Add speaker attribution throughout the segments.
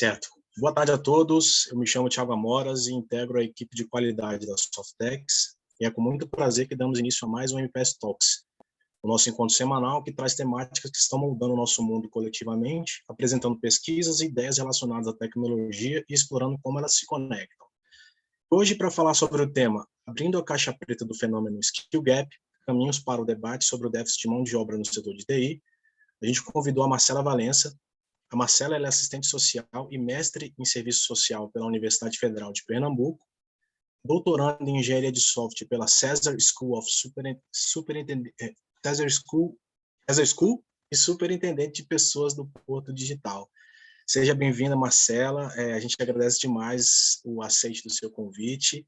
Speaker 1: Certo. Boa tarde a todos. Eu me chamo Thiago Amoras e integro a equipe de qualidade da Softex. E é com muito prazer que damos início a mais um MPS Talks, o nosso encontro semanal que traz temáticas que estão moldando o nosso mundo coletivamente, apresentando pesquisas e ideias relacionadas à tecnologia e explorando como elas se conectam. Hoje, para falar sobre o tema Abrindo a Caixa Preta do Fenômeno Skill Gap, caminhos para o debate sobre o déficit de mão de obra no setor de TI, a gente convidou a Marcela Valença. A Marcela é assistente social e mestre em serviço social pela Universidade Federal de Pernambuco, doutorando em engenharia de software pela Cesar School e superintendente de pessoas do Porto Digital. Seja bem-vinda, Marcela. A gente agradece demais o aceite do seu convite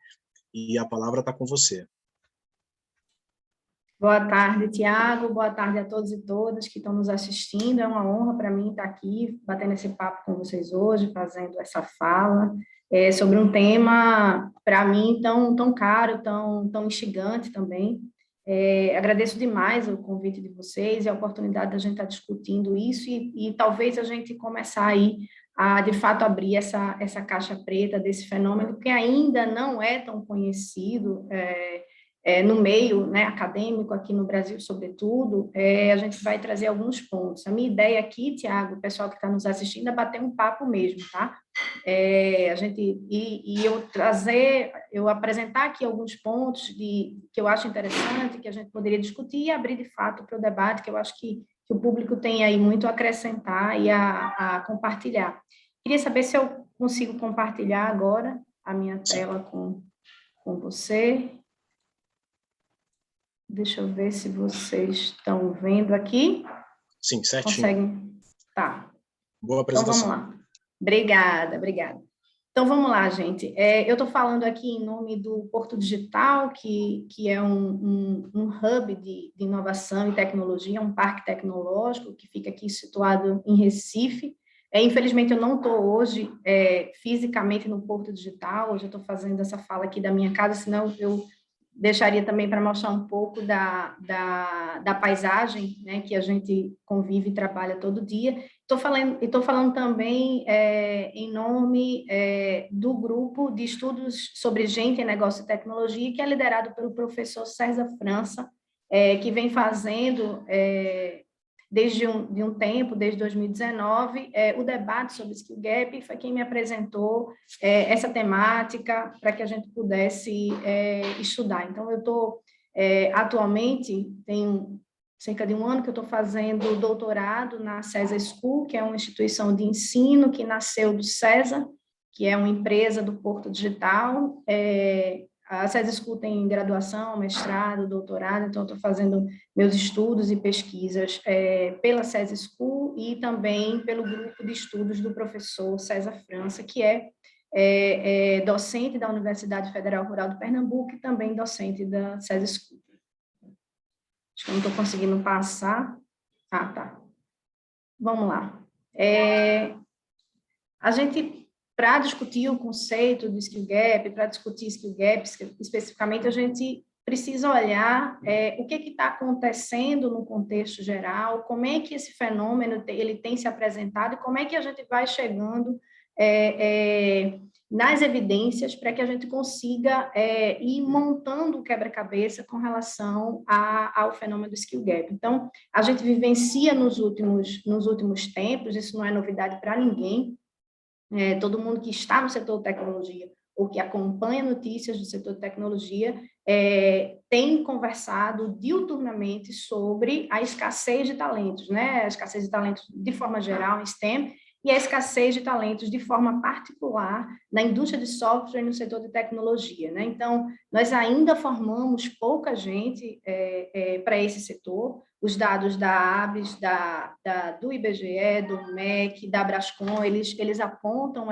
Speaker 1: e a palavra está com você.
Speaker 2: Boa tarde, Tiago. Boa tarde a todos e todas que estão nos assistindo. É uma honra para mim estar aqui, batendo esse papo com vocês hoje, fazendo essa fala sobre um tema, para mim, tão caro, tão instigante também. Agradeço demais o convite de vocês e a oportunidade da gente estar discutindo isso e talvez a gente começar aí a, de fato, abrir essa caixa preta desse fenômeno que ainda não é tão conhecido, no meio, né, acadêmico, aqui no Brasil, sobretudo. A gente vai trazer alguns pontos. A minha ideia aqui, Tiago, o pessoal que está nos assistindo, é bater um papo mesmo, tá? Eu apresentar aqui alguns pontos que eu acho interessante, que a gente poderia discutir e abrir, de fato, para o debate, que eu acho que o público tem aí muito a acrescentar e a compartilhar. Queria saber se eu consigo compartilhar agora a minha tela com você. Deixa eu ver se vocês estão vendo aqui.
Speaker 1: Sim, certinho.
Speaker 2: Conseguem? Tá.
Speaker 1: Boa apresentação.
Speaker 2: Então, vamos lá. Obrigada. Então, vamos lá, gente. Eu estou falando aqui em nome do Porto Digital, que é um hub de inovação e tecnologia, um parque tecnológico que fica aqui situado em Recife. Infelizmente, eu não estou hoje fisicamente no Porto Digital, hoje eu estou fazendo essa fala aqui da minha casa, senão eu deixaria também para mostrar um pouco da paisagem, né, que a gente convive e trabalha todo dia. Estou falando também em nome do grupo de estudos sobre gente, negócio e tecnologia, que é liderado pelo professor César França, que vem fazendo, desde um tempo, desde 2019, o debate sobre Skill Gap, foi quem me apresentou essa temática para que a gente pudesse estudar. Então, eu estou, atualmente, tem cerca de um ano que eu estou fazendo doutorado na Cesar School, que é uma instituição de ensino que nasceu do Cesar, que é uma empresa do Porto Digital. A Cesar School tem graduação, mestrado, doutorado, então eu estou fazendo meus estudos e pesquisas pela Cesar School e também pelo grupo de estudos do professor César França, que é docente da Universidade Federal Rural de Pernambuco e também docente da Cesar School. Acho que eu não estou conseguindo passar. Ah, tá. Vamos lá. A gente, para discutir o conceito de Skill Gap, para discutir Skill Gap especificamente, a gente precisa olhar o que está acontecendo no contexto geral, como é que esse fenômeno ele tem se apresentado e como é que a gente vai chegando nas evidências para que a gente consiga ir montando o quebra-cabeça com relação ao fenômeno do Skill Gap. Então, a gente vivencia nos últimos tempos, isso não é novidade para ninguém, todo mundo que está no setor de tecnologia ou que acompanha notícias do setor de tecnologia tem conversado diuturnamente sobre a escassez de talentos, né? A escassez de talentos de forma geral em STEM e a escassez de talentos de forma particular na indústria de software e no setor de tecnologia, né? Então, nós ainda formamos pouca gente para esse setor. Os dados da ABS, do IBGE, do MEC, da Brascom, eles apontam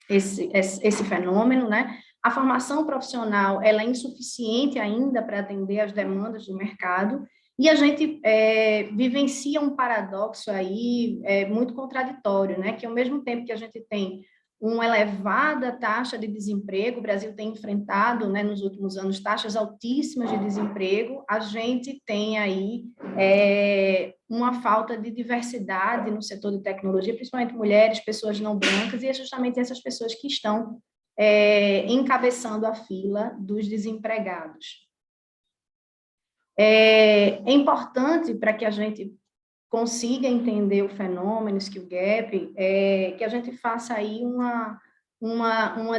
Speaker 2: esse fenômeno, né? A formação profissional ela é insuficiente ainda para atender às demandas do mercado e a gente vivencia um paradoxo aí muito contraditório, né? Que ao mesmo tempo que a gente tem uma elevada taxa de desemprego, o Brasil tem enfrentado, né, nos últimos anos, taxas altíssimas de desemprego, a gente tem aí uma falta de diversidade no setor de tecnologia, principalmente mulheres, pessoas não brancas, e é justamente essas pessoas que estão encabeçando a fila dos desempregados. É importante para que a gente consiga entender o fenômeno, skill gap, que a gente faça aí uma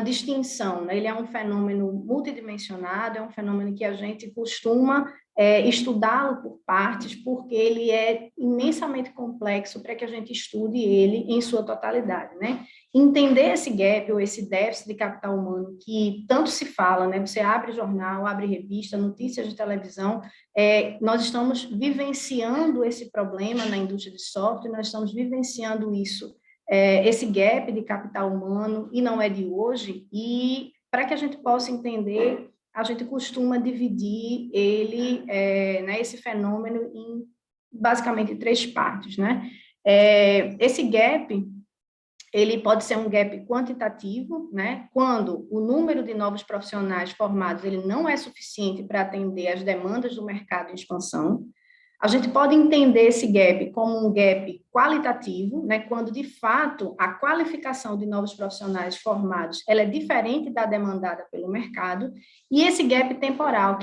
Speaker 2: distinção, né? Ele é um fenômeno multidimensionado, é um fenômeno que a gente costuma estudá-lo por partes, porque ele é imensamente complexo para que a gente estude ele em sua totalidade, né? Entender esse gap ou esse déficit de capital humano que tanto se fala, né? Você abre jornal, abre revista, notícias de televisão, nós estamos vivenciando esse problema na indústria de software, nós estamos vivenciando isso, esse gap de capital humano, e não é de hoje, e para que a gente possa entender, a gente costuma dividir ele, né, esse fenômeno em basicamente 3 partes, né? Esse gap, ele pode ser um gap quantitativo, né? Quando o número de novos profissionais formados ele não é suficiente para atender às demandas do mercado em expansão. A gente pode entender esse gap como um gap qualitativo, né? Quando, de fato, a qualificação de novos profissionais formados ela é diferente da demandada pelo mercado. E esse gap temporal,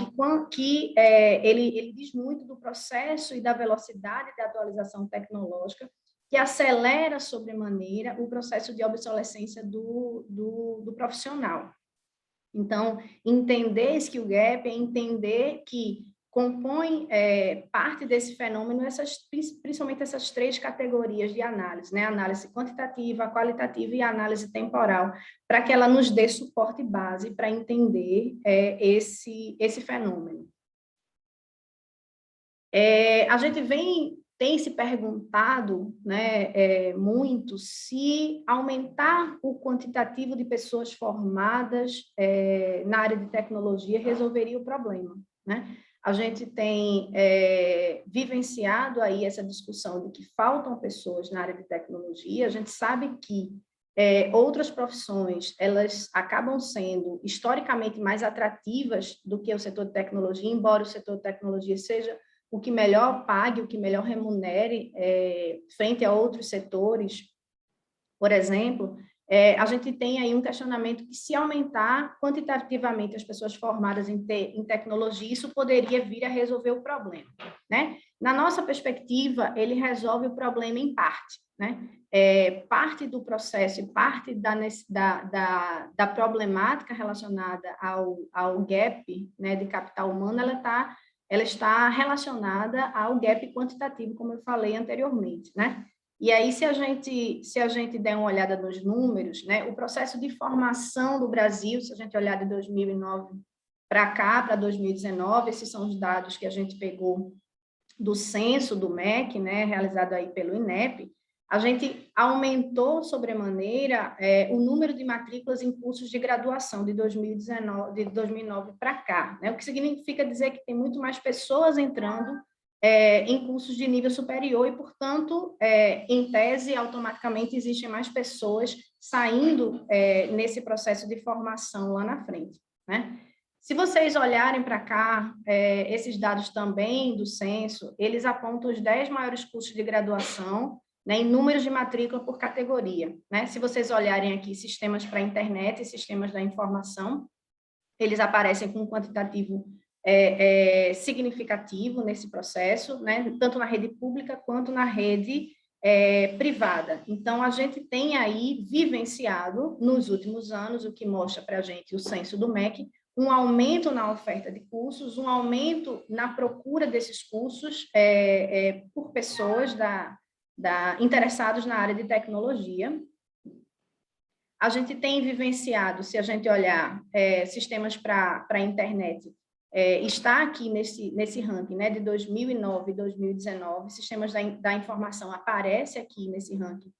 Speaker 2: ele diz muito do processo e da velocidade da atualização tecnológica, que acelera sobremaneira o processo de obsolescência do profissional. Então, entender skill gap é entender que compõe parte desse fenômeno, principalmente essas 3 categorias de análise, né? Análise quantitativa, qualitativa e análise temporal, para que ela nos dê suporte base para entender esse fenômeno. A gente tem se perguntado, né, muito se aumentar o quantitativo de pessoas formadas na área de tecnologia resolveria o problema, né? A gente tem vivenciado aí essa discussão de que faltam pessoas na área de tecnologia. A gente sabe que outras profissões, elas acabam sendo historicamente mais atrativas do que o setor de tecnologia, embora o setor de tecnologia seja o que melhor pague, o que melhor remunere, frente a outros setores. Por exemplo, a gente tem aí um questionamento que, se aumentar quantitativamente as pessoas formadas em tecnologia, isso poderia vir a resolver o problema, né? Na nossa perspectiva, ele resolve o problema em parte, né? Parte do processo e parte da problemática relacionada ao gap, né, de capital humano, ela está relacionada ao gap quantitativo, como eu falei anteriormente, né? E aí, se a gente der uma olhada nos números, né, o processo de formação do Brasil, se a gente olhar de 2009 para cá, para 2019, esses são os dados que a gente pegou do censo do MEC, né, realizado aí pelo INEP, a gente aumentou sobremaneira o número de matrículas em cursos de graduação de 2009 para cá, né, o que significa dizer que tem muito mais pessoas entrando em cursos de nível superior e, portanto, em tese, automaticamente existem mais pessoas saindo nesse processo de formação lá na frente, né? Se vocês olharem para cá, esses dados também do censo, eles apontam os 10 maiores cursos de graduação, né, em números de matrícula por categoria, né? Se vocês olharem aqui sistemas para a internet e sistemas da informação, eles aparecem com um quantitativo significativo nesse processo, né? Tanto na rede pública quanto na rede privada. Então, a gente tem aí vivenciado, nos últimos anos, o que mostra para a gente o censo do MEC, um aumento na oferta de cursos, um aumento na procura desses cursos por pessoas interessados na área de tecnologia. A gente tem vivenciado, se a gente olhar sistemas para a internet, está aqui nesse ranking, né, de 2009 e 2019, sistemas da informação aparece aqui nesse ranking,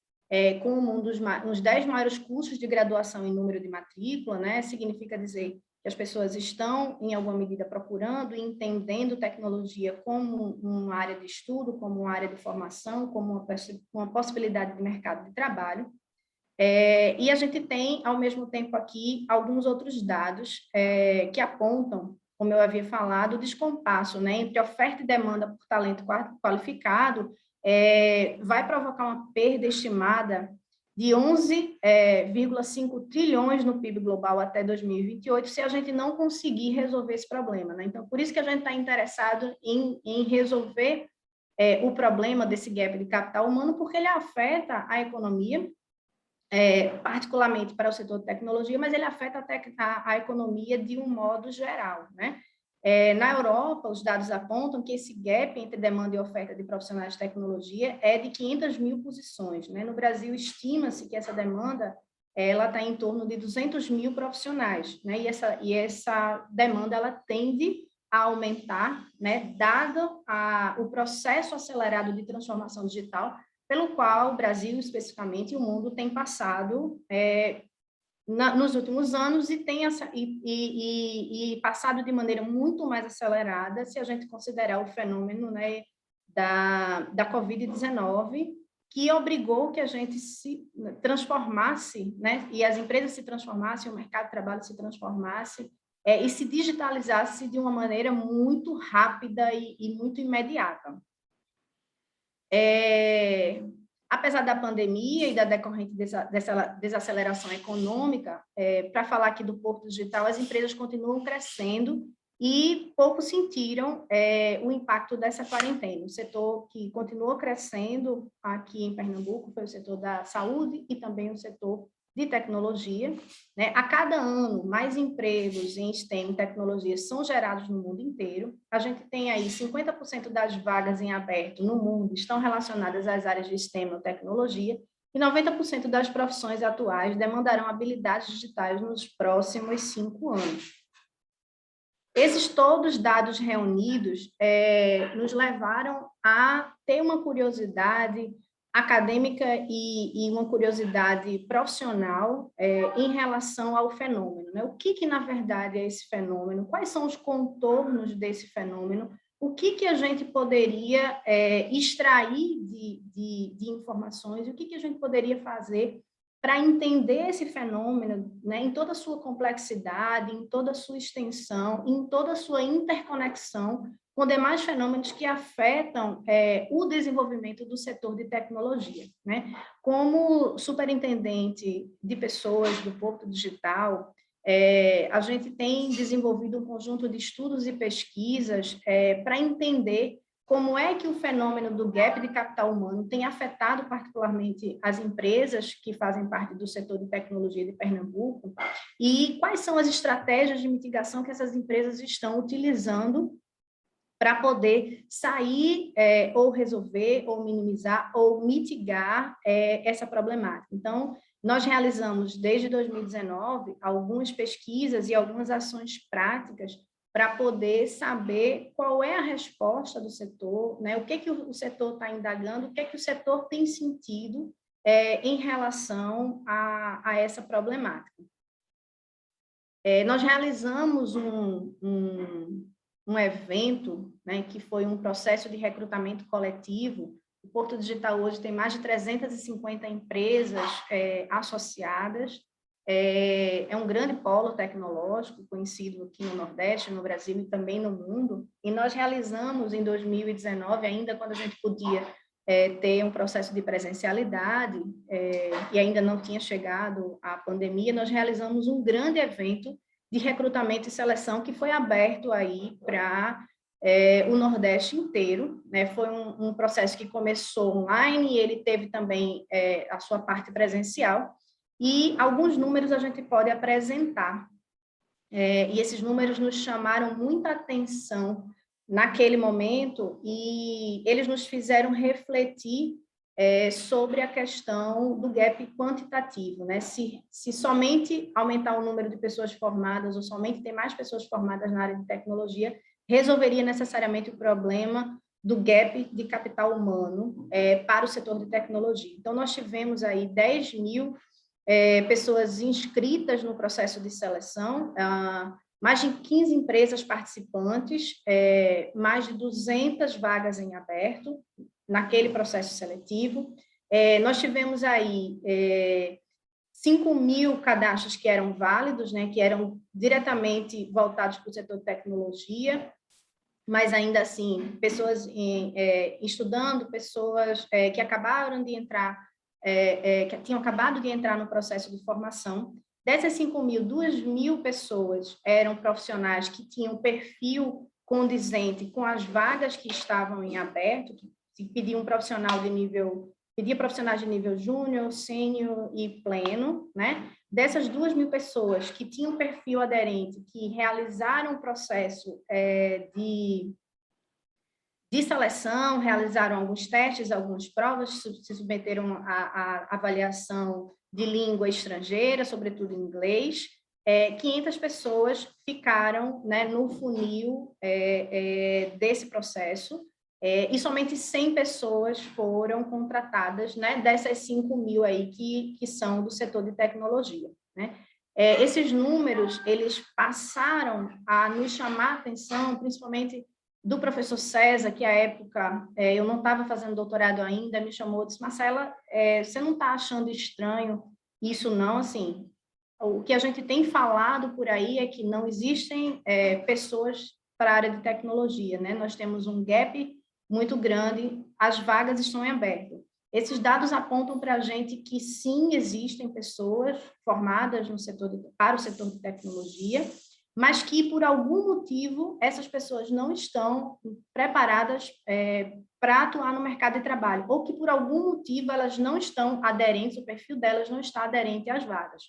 Speaker 2: como uns 10 maiores cursos de graduação em número de matrícula, né, significa dizer que as pessoas estão, em alguma medida, procurando e entendendo tecnologia como uma área de estudo, como uma área de formação, como uma possibilidade de mercado de trabalho. E a gente tem, ao mesmo tempo aqui, alguns outros dados que apontam, como eu havia falado, o descompasso, né, entre oferta e demanda por talento qualificado vai provocar uma perda estimada de 11,5 trilhões no PIB global até 2028, se a gente não conseguir resolver esse problema, né? Então, por isso que a gente está interessado em resolver o problema desse gap de capital humano, porque ele afeta a economia, particularmente para o setor de tecnologia, mas ele afeta até a economia de um modo geral, né? Na Europa, os dados apontam que esse gap entre demanda e oferta de profissionais de tecnologia é de 500 mil posições, né? No Brasil, estima-se que essa demanda ela está em torno de 200 mil profissionais, né? E essa demanda ela tende a aumentar, né? Dado o processo acelerado de transformação digital, pelo qual o Brasil, especificamente, e o mundo tem passado nos últimos anos e passado de maneira muito mais acelerada, se a gente considerar o fenômeno, né, da Covid-19, que obrigou que a gente se transformasse, né, e as empresas se transformassem, o mercado de trabalho se transformasse, e se digitalizasse de uma maneira muito rápida e muito imediata. Apesar da pandemia e da decorrente dessa desaceleração econômica, para falar aqui do Porto Digital, as empresas continuam crescendo e pouco sentiram o impacto dessa quarentena. O setor que continuou crescendo aqui em Pernambuco foi o setor da saúde e também o setor de tecnologia, né? A cada ano, mais empregos em STEM e tecnologia são gerados no mundo inteiro. A gente tem aí 50% das vagas em aberto no mundo estão relacionadas às áreas de STEM ou tecnologia, e 90% das profissões atuais demandarão habilidades digitais nos próximos 5 anos. Esses todos dados reunidos nos levaram a ter uma curiosidade acadêmica e uma curiosidade profissional em relação ao fenômeno, né? O que na verdade é esse fenômeno? Quais são os contornos desse fenômeno? O que a gente poderia extrair de informações? E o que a gente poderia fazer para entender esse fenômeno, né, em toda a sua complexidade, em toda a sua extensão, em toda a sua interconexão com demais fenômenos que afetam o desenvolvimento do setor de tecnologia, né? Como superintendente de pessoas do Porto Digital, a gente tem desenvolvido um conjunto de estudos e pesquisas para entender como é que o fenômeno do gap de capital humano tem afetado particularmente as empresas que fazem parte do setor de tecnologia de Pernambuco e quais são as estratégias de mitigação que essas empresas estão utilizando para poder sair ou resolver, ou minimizar, ou mitigar essa problemática. Então, nós realizamos, desde 2019, algumas pesquisas e algumas ações práticas para poder saber qual é a resposta do setor, né? O que o setor está indagando, o que o setor tem sentido em relação a essa problemática. Nós realizamos um evento, né, que foi um processo de recrutamento coletivo. O Porto Digital hoje tem mais de 350 empresas associadas, é um grande polo tecnológico, conhecido aqui no Nordeste, no Brasil e também no mundo, e nós realizamos em 2019, ainda quando a gente podia ter um processo de presencialidade, e ainda não tinha chegado a pandemia, nós realizamos um grande evento de recrutamento e seleção que foi aberto aí para o Nordeste inteiro, né? Foi um processo que começou online e ele teve também a sua parte presencial, e alguns números a gente pode apresentar, e esses números nos chamaram muita atenção naquele momento e eles nos fizeram refletir sobre a questão do gap quantitativo, né? Se somente aumentar o número de pessoas formadas ou somente ter mais pessoas formadas na área de tecnologia resolveria necessariamente o problema do gap de capital humano para o setor de tecnologia. Então, nós tivemos aí 10 mil pessoas inscritas no processo de seleção, mais de 15 empresas participantes, mais de 200 vagas em aberto naquele processo seletivo. Nós tivemos aí 5.000 cadastros que eram válidos, né, que eram diretamente voltados para o setor de tecnologia, mas ainda assim, pessoas estudando, pessoas que acabaram de entrar, que tinham acabado de entrar no processo de formação. Dessas 5.000, 2.000 pessoas eram profissionais que tinham perfil condizente com as vagas que estavam em aberto, que pediam pedia profissionais de nível júnior, sênior e pleno, né? Dessas 2.000 pessoas que tinham perfil aderente, que realizaram o processo de seleção, realizaram alguns testes, algumas provas, se submeteram à avaliação de língua estrangeira, sobretudo em inglês. 500 pessoas ficaram, né, no funil desse processo, e somente 100 pessoas foram contratadas, né, dessas 5.000 aí que são do setor de tecnologia, né? Esses números, eles passaram a nos chamar a atenção, principalmente do professor César, que à época eu não estava fazendo doutorado ainda, me chamou e disse: Marcela, você não está achando estranho isso não? Assim, o que a gente tem falado por aí é que não existem pessoas para a área de tecnologia, né? Nós temos um gap muito grande, as vagas estão em aberto. Esses dados apontam para a gente que sim, existem pessoas formadas para o setor de tecnologia, mas que, por algum motivo, essas pessoas não estão preparadas para atuar no mercado de trabalho, ou que, por algum motivo, elas não estão aderentes, o perfil delas não está aderente às vagas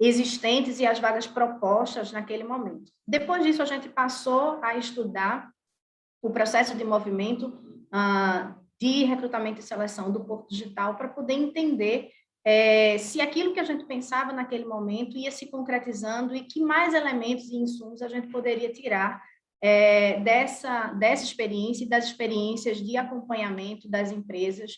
Speaker 2: existentes e às vagas propostas naquele momento. Depois disso, a gente passou a estudar o processo de movimento de recrutamento e seleção do Porto Digital para poder entender se aquilo que a gente pensava naquele momento ia se concretizando e que mais elementos e insumos a gente poderia tirar dessa experiência e das experiências de acompanhamento das empresas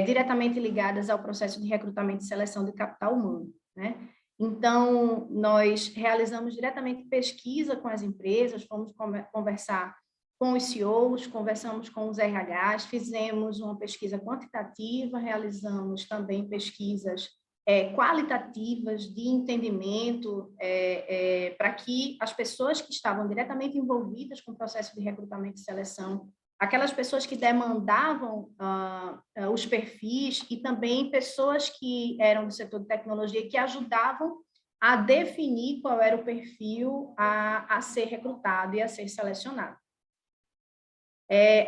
Speaker 2: diretamente ligadas ao processo de recrutamento e seleção de capital humano, né? Então, nós realizamos diretamente pesquisa com as empresas, fomos conversar com os CEOs, conversamos com os RHs, fizemos uma pesquisa quantitativa, realizamos também pesquisas qualitativas de entendimento para que as pessoas que estavam diretamente envolvidas com o processo de recrutamento e seleção, aquelas pessoas que demandavam os perfis e também pessoas que eram do setor de tecnologia que ajudavam a definir qual era o perfil a ser recrutado e a ser selecionado.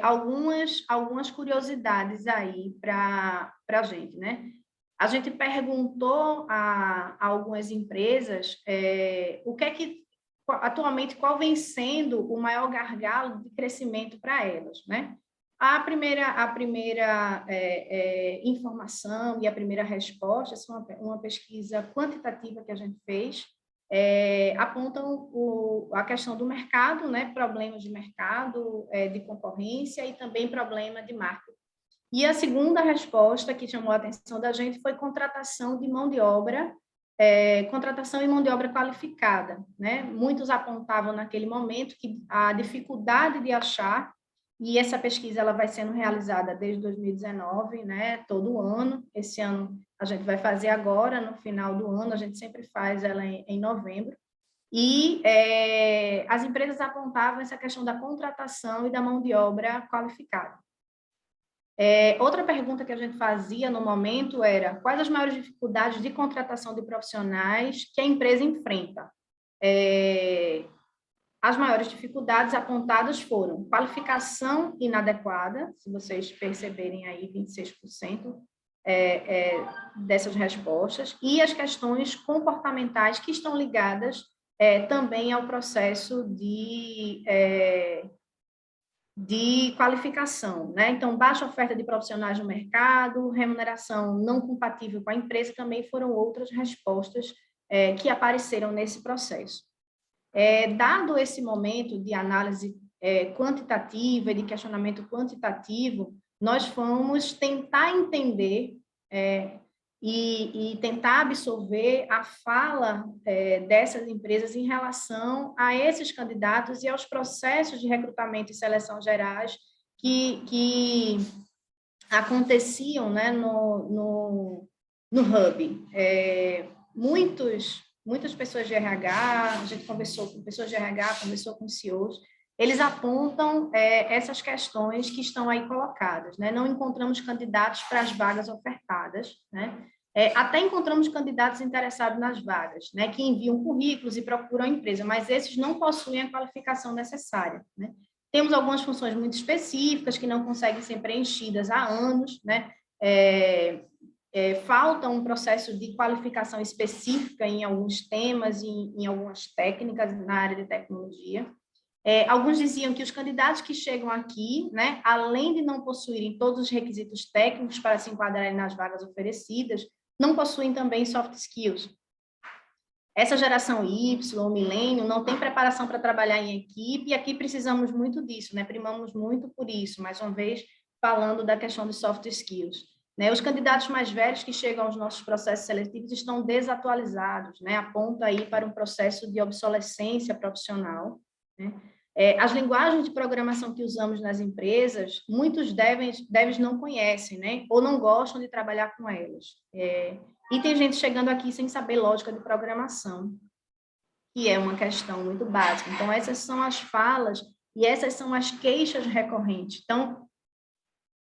Speaker 2: Algumas curiosidades aí para a gente, né? A gente perguntou a algumas empresas o que é que, atualmente, qual vem sendo o maior gargalo de crescimento para elas, né? A primeira informação e a primeira resposta, essa é uma pesquisa quantitativa que a gente fez, apontam a questão do mercado, né? Problemas de mercado, de concorrência e também problema de marketing. E a segunda resposta que chamou a atenção da gente foi contratação de mão de obra, contratação e mão de obra qualificada, né? Muitos apontavam naquele momento que a dificuldade de achar, e essa pesquisa ela vai sendo realizada desde 2019, né? Todo ano. Esse ano a gente vai fazer agora, no final do ano, a gente sempre faz ela em novembro. E as empresas apontavam essa questão da contratação e da mão de obra qualificada. Outra pergunta que a gente fazia no momento era: quais as maiores dificuldades de contratação de profissionais que a empresa enfrenta? As maiores dificuldades apontadas foram qualificação inadequada, se vocês perceberem aí, 26% dessas respostas, e as questões comportamentais que estão ligadas também ao processo de qualificação, né? Então, baixa oferta de profissionais no mercado, remuneração não compatível com a empresa, também foram outras respostas que apareceram nesse processo. Dado esse momento de análise quantitativa e de questionamento quantitativo, nós fomos tentar entender e tentar absorver a fala dessas empresas em relação a esses candidatos e aos processos de recrutamento e seleção gerais que aconteciam, né, no Hub. muitas pessoas de RH, a gente conversou com pessoas de RH, conversou com CEOs, eles apontam essas questões que estão aí colocadas, né? Não encontramos candidatos para as vagas ofertadas, né? Até encontramos candidatos interessados nas vagas, né? Que enviam currículos e procuram a empresa, mas esses não possuem a qualificação necessária, né? Temos algumas funções muito específicas que não conseguem ser preenchidas há anos, né? Falta um processo de qualificação específica em alguns temas e em algumas técnicas na área de tecnologia. Alguns diziam que os candidatos que chegam aqui, né, além de não possuírem todos os requisitos técnicos para se enquadrarem nas vagas oferecidas, não possuem também soft skills. Essa geração Y, o milênio, não tem preparação para trabalhar em equipe, e aqui precisamos muito disso, né? Primamos muito por isso, mais uma vez, falando da questão de soft skills. Né? Os candidatos mais velhos que chegam aos nossos processos seletivos estão desatualizados, né? Aponta aí para um processo de obsolescência profissional, né? As linguagens de programação que usamos nas empresas, muitos devs não conhecem, né? Ou não gostam de trabalhar com elas. E tem gente chegando aqui sem saber lógica de programação, que é uma questão muito básica. Então, essas são as falas e essas são as queixas recorrentes. Então,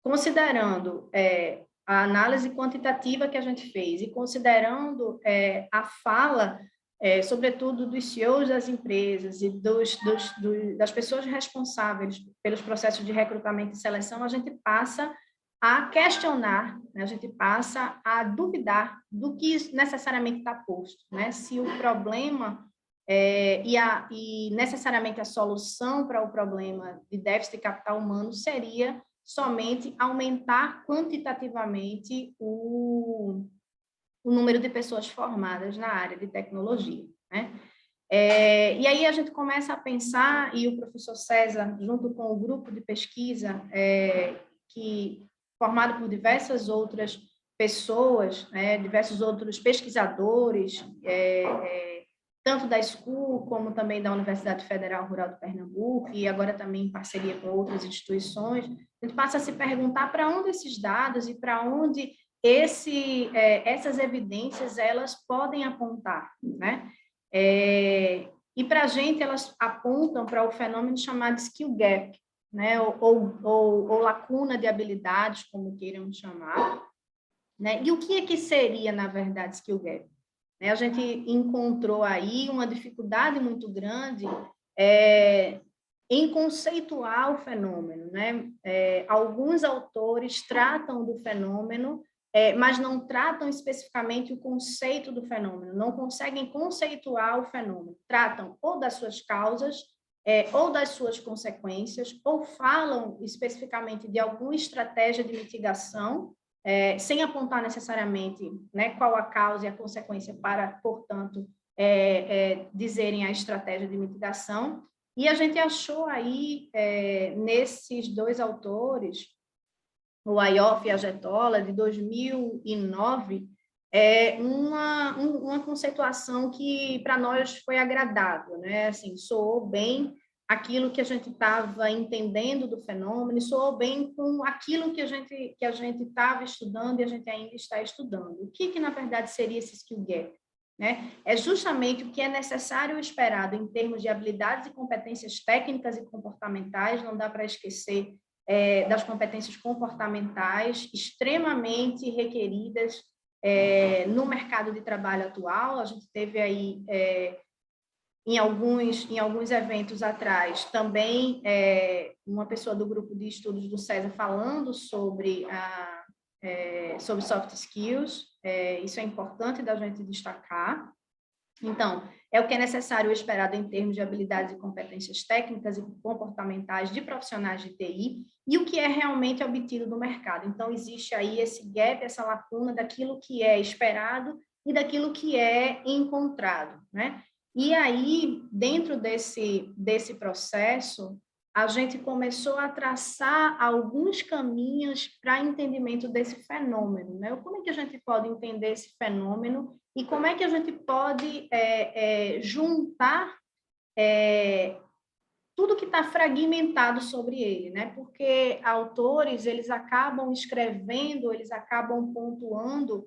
Speaker 2: considerando a análise quantitativa que a gente fez e considerando a fala, sobretudo dos CEOs das empresas e das pessoas responsáveis pelos processos de recrutamento e seleção, a gente passa a questionar, né? A gente passa a duvidar do que necessariamente está posto, né? Se o problema e necessariamente a solução para o problema de déficit de capital humano seria somente aumentar quantitativamente o número de pessoas formadas na área de tecnologia, né? E aí a gente começa a pensar, e o professor César, junto com o grupo de pesquisa, formado por diversas outras pessoas, né, diversos outros pesquisadores, tanto da SCU como também da Universidade Federal Rural de Pernambuco, e agora também em parceria com outras instituições, a gente passa a se perguntar para onde esses dados e para onde essas evidências elas podem apontar, né? E para a gente elas apontam para o fenômeno chamado skill gap, né? Ou lacuna de habilidades, como queiram chamar, né? E o que é que seria, na verdade, skill gap? A gente encontrou aí uma dificuldade muito grande em conceituar o fenômeno, né? Alguns autores tratam do fenômeno, mas não tratam especificamente o conceito do fenômeno, não conseguem conceituar o fenômeno, tratam ou das suas causas, ou das suas consequências, ou falam especificamente de alguma estratégia de mitigação, sem apontar necessariamente, né, qual a causa e a consequência para, portanto, dizerem a estratégia de mitigação. E a gente achou aí, nesses dois autores, o Ayof e a Getola, de 2009, uma conceituação que para nós foi agradável, né? Assim, soou bem aquilo que a gente estava entendendo do fenômeno, soou bem com aquilo que a gente estava estudando e a gente ainda está estudando. O que na verdade seria esse skill gap? Né? É justamente o que é necessário e esperado em termos de habilidades e competências técnicas e comportamentais, não dá para esquecer das competências comportamentais extremamente requeridas no mercado de trabalho atual. A gente teve aí, em alguns eventos atrás, também uma pessoa do grupo de estudos do César falando sobre soft skills. Isso é importante da gente destacar. Então, é o que é necessário e esperado em termos de habilidades e competências técnicas e comportamentais de profissionais de TI e o que é realmente obtido do mercado. Então, existe aí esse gap, essa lacuna daquilo que é esperado e daquilo que é encontrado, né? E aí, dentro desse processo, a gente começou a traçar alguns caminhos para entendimento desse fenômeno, né? Como é que a gente pode entender esse fenômeno e como é que a gente pode juntar tudo que está fragmentado sobre ele, né? Porque autores, eles acabam escrevendo, eles acabam pontuando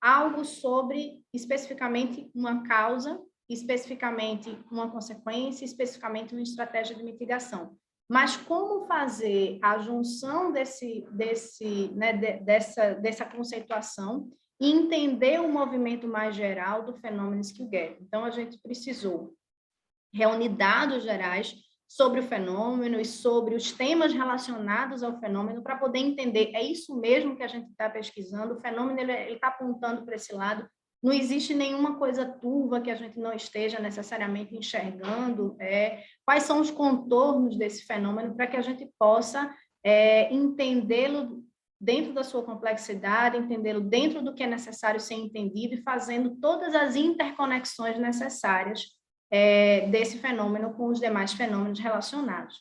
Speaker 2: algo sobre, especificamente, uma causa, especificamente uma consequência, especificamente uma estratégia de mitigação. Mas como fazer a junção dessa conceituação e entender o movimento mais geral do fenômeno skill gap? Então, a gente precisou reunir dados gerais sobre o fenômeno e sobre os temas relacionados ao fenômeno para poder entender, é isso mesmo que a gente está pesquisando, o fenômeno ele está apontando para esse lado, não existe nenhuma coisa turva que a gente não esteja necessariamente enxergando, quais são os contornos desse fenômeno para que a gente possa entendê-lo dentro da sua complexidade, entendê-lo dentro do que é necessário ser entendido e fazendo todas as interconexões necessárias desse fenômeno com os demais fenômenos relacionados.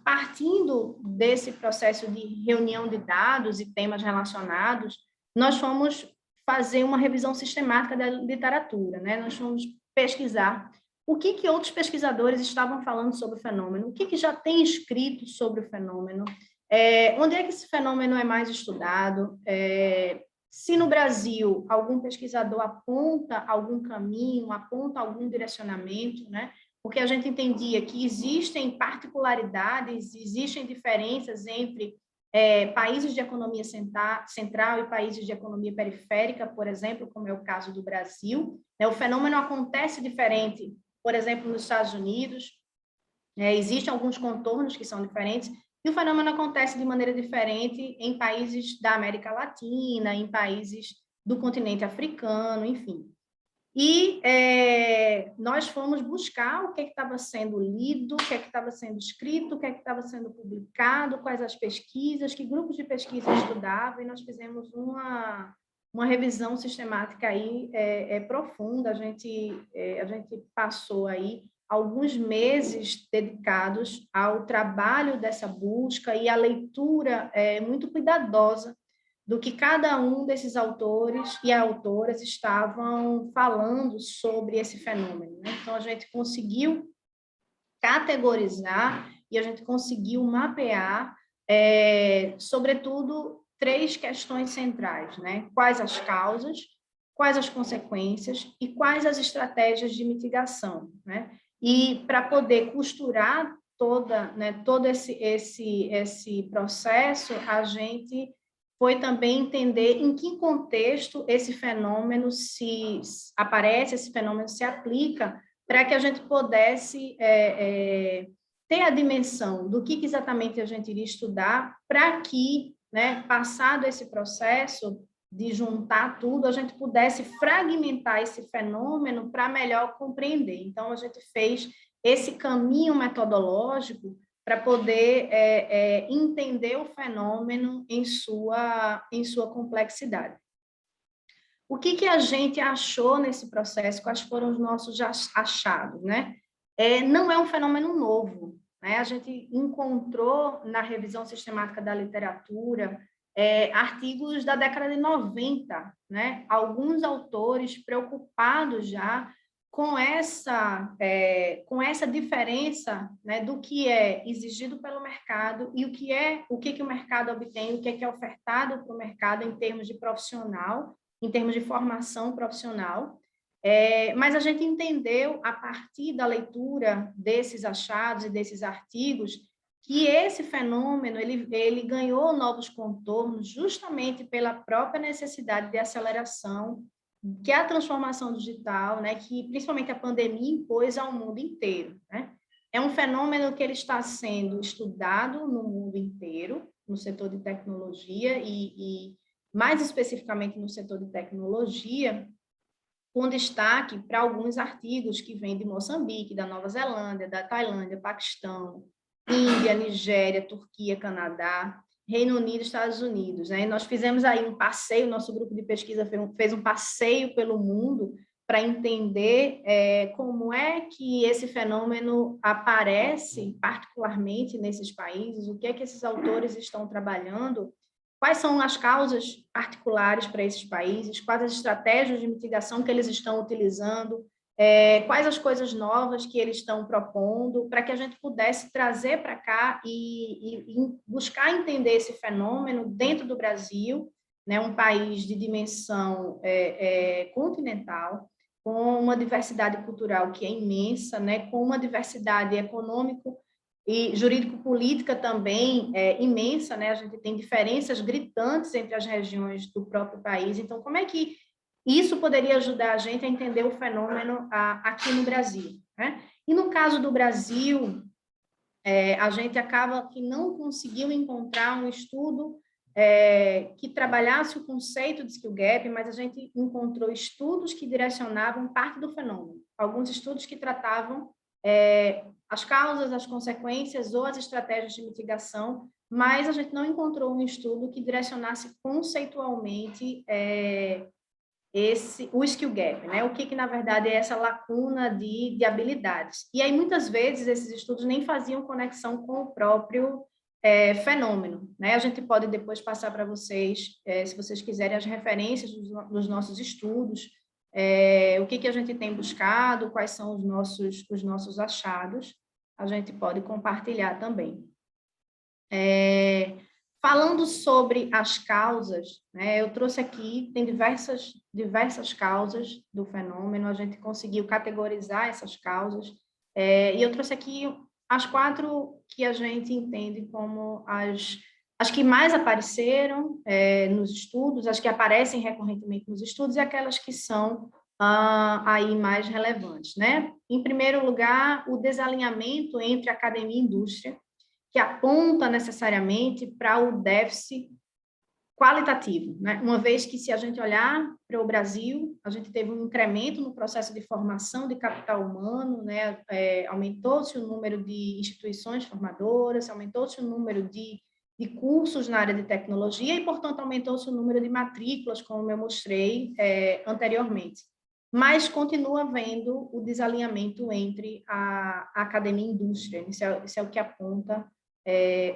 Speaker 2: Partindo desse processo de reunião de dados e temas relacionados, nós fomos fazer uma revisão sistemática da literatura, né? Nós fomos pesquisar o que outros pesquisadores estavam falando sobre o fenômeno, o que já tem escrito sobre o fenômeno, onde é que esse fenômeno é mais estudado, se no Brasil algum pesquisador aponta algum caminho, aponta algum direcionamento, né? Porque a gente entendia que existem particularidades, existem diferenças entre países de economia central e países de economia periférica, por exemplo, como é o caso do Brasil. O fenômeno acontece diferente, por exemplo, nos Estados Unidos, existem alguns contornos que são diferentes, e o fenômeno acontece de maneira diferente em países da América Latina, em países do continente africano, enfim. E nós fomos buscar o que estava sendo lido, o que estava sendo escrito, o que estava sendo publicado, quais as pesquisas, que grupos de pesquisa estudavam, e nós fizemos uma revisão sistemática aí, profunda. A gente passou aí alguns meses dedicados ao trabalho dessa busca e à leitura muito cuidadosa do que cada um desses autores e autoras estavam falando sobre esse fenômeno, né? Então, a gente conseguiu categorizar e a gente conseguiu mapear, sobretudo, 3 questões centrais, né? Quais as causas, quais as consequências e quais as estratégias de mitigação, né? E para poder costurar todo esse processo, a gente foi também entender em que contexto esse fenômeno se aparece, esse fenômeno se aplica, para que a gente pudesse ter a dimensão do que exatamente a gente iria estudar, para que, né, passado esse processo de juntar tudo, a gente pudesse fragmentar esse fenômeno para melhor compreender. Então, a gente fez esse caminho metodológico para poder entender o fenômeno em sua complexidade. O que a gente achou nesse processo? Quais foram os nossos achados, né? Não é um fenômeno novo, né? A gente encontrou na revisão sistemática da literatura artigos da década de 90, né? Alguns autores preocupados já com essa diferença, né, do que é exigido pelo mercado e o que o mercado obtém, o que é ofertado para o mercado em termos de profissional, em termos de formação profissional. Mas a gente entendeu, a partir da leitura desses achados e desses artigos, que esse fenômeno ele ganhou novos contornos justamente pela própria necessidade de aceleração que é a transformação digital, né, que principalmente a pandemia impôs ao mundo inteiro, né? É um fenômeno que ele está sendo estudado no mundo inteiro, no setor de tecnologia e mais especificamente no setor de tecnologia, com destaque para alguns artigos que vêm de Moçambique, da Nova Zelândia, da Tailândia, Paquistão, Índia, Nigéria, Turquia, Canadá, Reino Unido e Estados Unidos, né? E nós fizemos aí um passeio, nosso grupo de pesquisa fez um passeio pelo mundo para entender como é que esse fenômeno aparece particularmente nesses países, o que é que esses autores estão trabalhando, quais são as causas particulares para esses países, quais as estratégias de mitigação que eles estão utilizando, quais as coisas novas que eles estão propondo, para que a gente pudesse trazer para cá e buscar entender esse fenômeno dentro do Brasil né, um país de dimensão continental, com uma diversidade cultural que é imensa, né, com uma diversidade econômico e jurídico-política também imensa, né, a gente tem diferenças gritantes entre as regiões do próprio país. Então, como é que isso poderia ajudar a gente a entender o fenômeno aqui no Brasil, né? E no caso do Brasil, a gente acaba que não conseguiu encontrar um estudo que trabalhasse o conceito de skill gap, mas a gente encontrou estudos que direcionavam parte do fenômeno. Alguns estudos que tratavam as causas, as consequências ou as estratégias de mitigação, mas a gente não encontrou um estudo que direcionasse conceitualmente o skill gap, né? O que na verdade é essa lacuna de habilidades. E aí, muitas vezes, esses estudos nem faziam conexão com o próprio fenômeno, né? A gente pode depois passar para vocês, se vocês quiserem, as referências dos nossos estudos, o que a gente tem buscado, quais são os nossos achados, a gente pode compartilhar também. Falando sobre as causas, né, eu trouxe aqui, tem diversas causas do fenômeno, a gente conseguiu categorizar essas causas, e eu trouxe aqui as 4 que a gente entende como as que mais apareceram nos estudos, as que aparecem recorrentemente nos estudos, e aquelas que são aí mais relevantes, né? Em primeiro lugar, o desalinhamento entre academia e indústria, que aponta necessariamente para o déficit qualitativo, né? Uma vez que, se a gente olhar para o Brasil, a gente teve um incremento no processo de formação de capital humano, né? Aumentou-se o número de instituições formadoras, aumentou-se o número de cursos na área de tecnologia e, portanto, aumentou-se o número de matrículas, como eu mostrei anteriormente. Mas continua havendo o desalinhamento entre a academia e a indústria, isso é o que aponta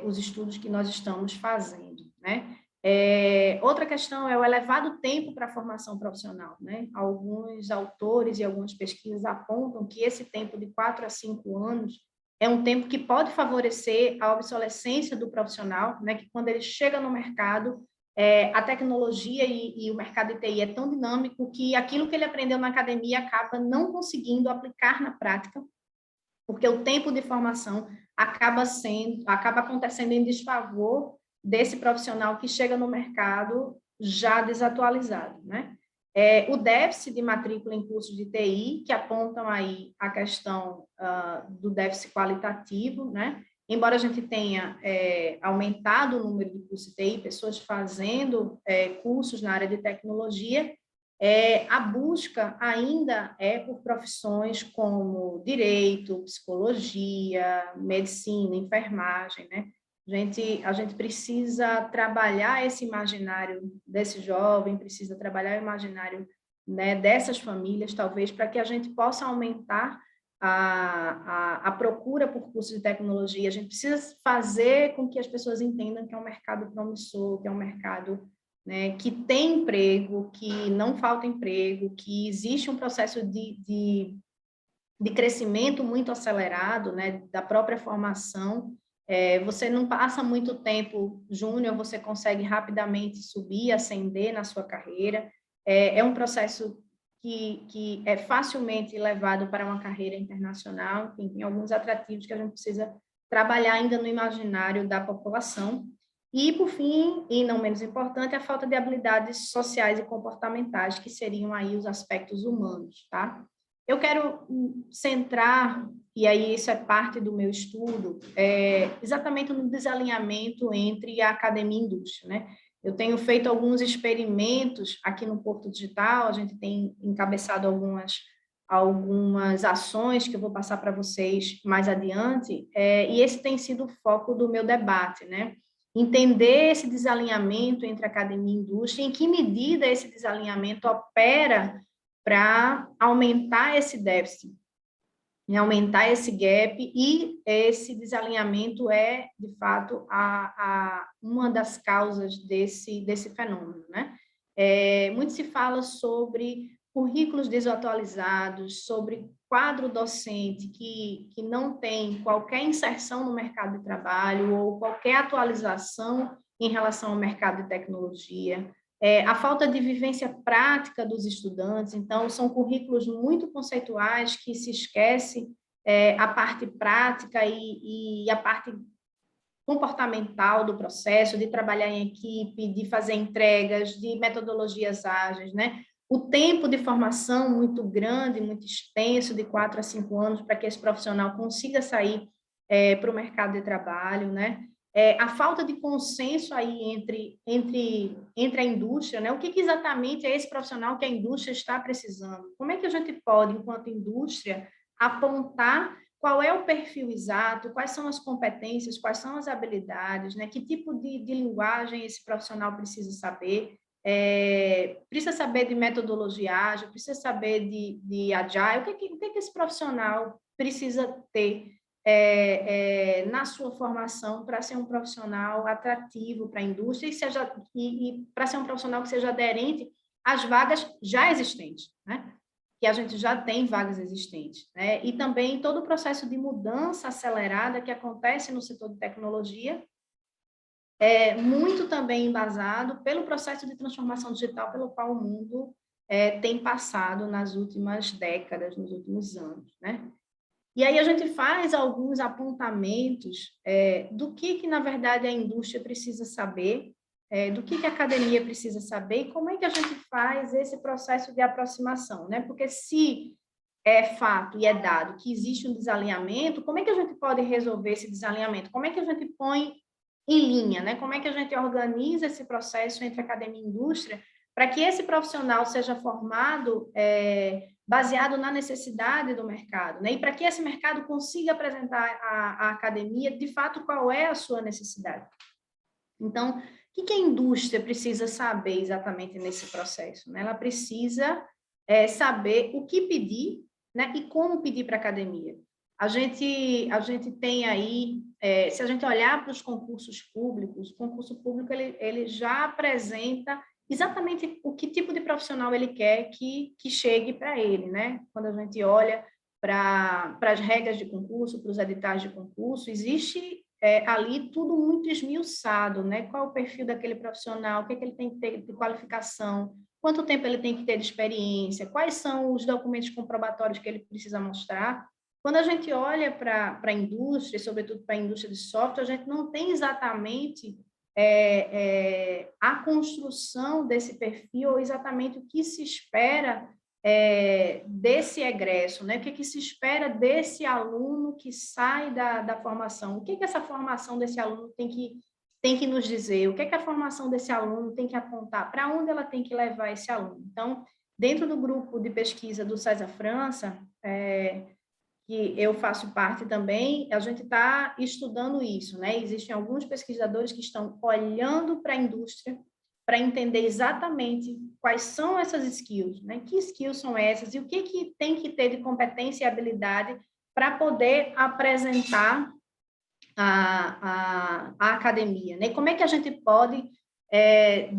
Speaker 2: os estudos que nós estamos fazendo, né? Outra questão é o elevado tempo para a formação profissional, né? Alguns autores e algumas pesquisas apontam que esse tempo de 4 a 5 anos é um tempo que pode favorecer a obsolescência do profissional, né? Que quando ele chega no mercado, a tecnologia e o mercado de TI é tão dinâmico que aquilo que ele aprendeu na academia acaba não conseguindo aplicar na prática, porque o tempo de formação acaba acontecendo em desfavor desse profissional que chega no mercado já desatualizado, né? O déficit de matrícula em cursos de TI, que apontam aí a questão do déficit qualitativo, né? Embora a gente tenha aumentado o número de cursos de TI, pessoas fazendo cursos na área de tecnologia, a busca ainda é por profissões como direito, psicologia, medicina, enfermagem, né? A gente precisa trabalhar esse imaginário desse jovem, precisa trabalhar o imaginário, né, dessas famílias, talvez, para que a gente possa aumentar a procura por cursos de tecnologia. A gente precisa fazer com que as pessoas entendam que é um mercado promissor, que é um mercado, né, que tem emprego, que não falta emprego, que existe um processo de crescimento muito acelerado, né, da própria formação. Você não passa muito tempo júnior, você consegue rapidamente subir, ascender na sua carreira. É um processo que é facilmente levado para uma carreira internacional. Enfim, tem alguns atrativos que a gente precisa trabalhar ainda no imaginário da população. E, por fim, e não menos importante, a falta de habilidades sociais e comportamentais, que seriam aí os aspectos humanos, tá? Eu quero centrar, e aí isso é parte do meu estudo, exatamente no desalinhamento entre a academia e a indústria, né? Eu tenho feito alguns experimentos aqui no Porto Digital, a gente tem encabeçado algumas ações que eu vou passar para vocês mais adiante, e esse tem sido o foco do meu debate, né? Entender esse desalinhamento entre academia e indústria, em que medida esse desalinhamento opera para aumentar esse déficit, aumentar esse gap, e esse desalinhamento é, de fato, uma das causas desse fenômeno, né? Muito se fala sobre currículos desatualizados, sobre quadro docente que não tem qualquer inserção no mercado de trabalho ou qualquer atualização em relação ao mercado de tecnologia. A falta de vivência prática dos estudantes, então, são currículos muito conceituais que se esquece a parte prática e a parte comportamental do processo, de trabalhar em equipe, de fazer entregas, de metodologias ágeis, né? O tempo de formação muito grande, muito extenso, de 4 a 5 anos, para que esse profissional consiga sair para o mercado de trabalho, né? A falta de consenso aí entre a indústria, né? O que exatamente é esse profissional que a indústria está precisando? Como é que a gente pode, enquanto indústria, apontar qual é o perfil exato, quais são as competências, quais são as habilidades, né? Que tipo de linguagem esse profissional precisa saber? Precisa saber de metodologia ágil, precisa saber de agile, o que esse profissional precisa ter na sua formação para ser um profissional atrativo para a indústria e para ser um profissional que seja aderente às vagas já existentes, né? Que a gente já tem vagas existentes, né? E também todo o processo de mudança acelerada que acontece no setor de tecnologia, muito também embasado pelo processo de transformação digital pelo qual o mundo tem passado nas últimas décadas, nos últimos anos, né? E aí a gente faz alguns apontamentos do que, na verdade, a indústria precisa saber, do que a academia precisa saber e como é que a gente faz esse processo de aproximação, né? Porque se é fato e é dado que existe um desalinhamento, como é que a gente pode resolver esse desalinhamento? Como é que a gente põe em linha, né? Como é que a gente organiza esse processo entre academia e indústria para que esse profissional seja formado baseado na necessidade do mercado, né? E para que esse mercado consiga apresentar à academia, de fato, qual é a sua necessidade. Então, o que a indústria precisa saber exatamente nesse processo, né? Ela precisa saber o que pedir, né? E como pedir para a academia. A gente tem aí, se a gente olhar para os concursos públicos, o concurso público ele já apresenta exatamente o que tipo de profissional ele quer que chegue para ele, né? Quando a gente olha para as regras de concurso, para os editais de concurso, existe ali tudo muito esmiuçado, né? Qual é o perfil daquele profissional, o que ele tem que ter de qualificação, quanto tempo ele tem que ter de experiência, quais são os documentos comprobatórios que ele precisa mostrar. Quando a gente olha para a indústria, sobretudo para a indústria de software, a gente não tem exatamente a construção desse perfil, ou exatamente o que se espera desse egresso, né? O que se espera desse aluno que sai da formação? O que essa formação desse aluno tem que nos dizer? O que a formação desse aluno tem que apontar? Para onde ela tem que levar esse aluno? Então, dentro do grupo de pesquisa do César França, que eu faço parte também, a gente está estudando isso, né? Existem alguns pesquisadores que estão olhando para a indústria para entender exatamente quais são essas skills, né? Que skills são essas e o que tem que ter de competência e habilidade para poder apresentar a academia, né? E como é que a gente pode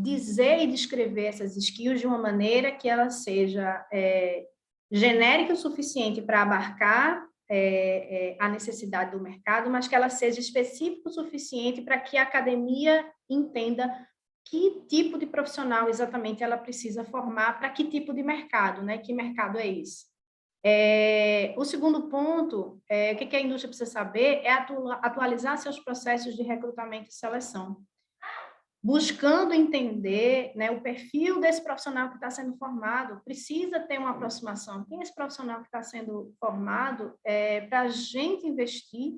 Speaker 2: dizer e descrever essas skills de uma maneira que ela seja genérica o suficiente para abarcar a necessidade do mercado, mas que ela seja específica o suficiente para que a academia entenda que tipo de profissional exatamente ela precisa formar para que tipo de mercado, né? Que mercado é esse? O segundo ponto, o que a indústria precisa saber é atualizar seus processos de recrutamento e seleção, buscando entender, né, o perfil desse profissional que está sendo formado. Precisa ter uma aproximação. Quem é esse profissional que está sendo formado para a gente investir